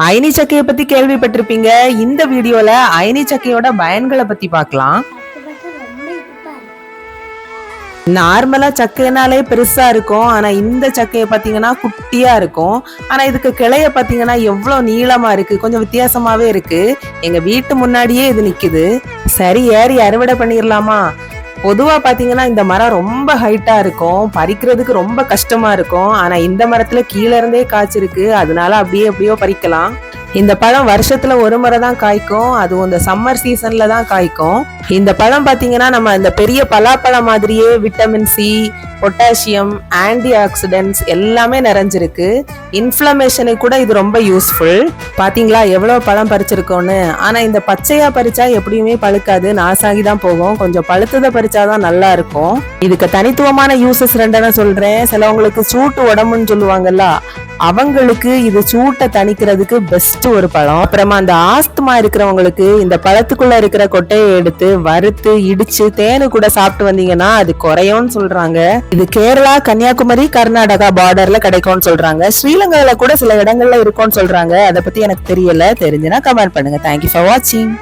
அயனி சக்கையை பத்தி கேள்விப்பட்டிருப்பீங்க. இந்த வீடியோல அயனி சக்கையோட பயன்களை பத்தி பார்க்கலாம். நார்மலா சக்கைனாலே பெருசா இருக்கும். ஆனா இந்த சக்கையை பாத்தீங்கன்னா குட்டியா இருக்கும். ஆனா இதுக்கு கிளைய பாத்தீங்கன்னா எவ்வளவு நீளமா இருக்கு, கொஞ்சம் வித்தியாசமாவே இருக்கு. எங்க வீட்டு முன்னாடியே இது நிக்குது. சரி, ஏறி அறுவடை பண்ணிடலாமா? பொதுவா பாத்தீங்கன்னா இந்த மரம் ரொம்ப ஹைட்டா இருக்கும், பறிக்கிறதுக்கு ரொம்ப கஷ்டமா இருக்கும். ஆனா இந்த மரத்துல கீழே இருந்தே காய்ச்சிருக்கு, அதனால அப்படியோ பறிக்கலாம். இந்த பழம் வருஷத்துல ஒரு முறை தான் காய்க்கும், அதுவும் இந்த சம்மர் சீசன்ல தான் காய்க்கும். இந்த பழம் பாத்தீங்கன்னா நம்ம இந்த பெரிய பலாப்பழம் மாதிரியே vitamin C, potassium, anti oxidants எல்லாமே நிறைஞ்சிருக்கு. இன்ஃப்ளமேஷனுக்கு கூட இது ரொம்ப யூஸ்ஃபுல். பாத்தீங்களா எவ்வளவு பழம் பறிச்சிருக்கோன்னு. ஆனா இந்த பச்சையா பறிச்சா எப்படியுமே பழுக்காது, நாசாகி தான் போகும். கொஞ்சம் பழுத்ததை பறிச்சாதான் நல்லா இருக்கும். இதுக்கு தனித்துவமான யூசஸ் ரெண்டன சொல்றேன். சிலவங்களுக்கு சூட்டு உடம்புன்னு சொல்லுவாங்கல்ல, அவங்களுக்கு இது சூட்டை தணிக்கிறதுக்கு பெஸ்ட் ஒரு பழம். அப்புறமா அந்த ஆஸ்துமா இருக்கிறவங்களுக்கு இந்த பழத்துக்குள்ள இருக்கிற கொட்டையை எடுத்து வறுத்து இடிச்சு தேனு கூட சாப்பிட்டு வந்தீங்கன்னா அது குறையும்னு சொல்றாங்க. இது கேரளா, கன்னியாகுமரி, கர்நாடகா பார்டர்ல கிடைக்கும்னு சொல்றாங்க. ஸ்ரீலங்கால கூட சில இடங்கள்ல இருக்கும்னு சொல்றாங்க. அதை பத்தி எனக்கு தெரியல, தெரிஞ்சுன்னா கமெண்ட் பண்ணுங்க. தேங்க்யூ ஃபார் வாட்சிங்.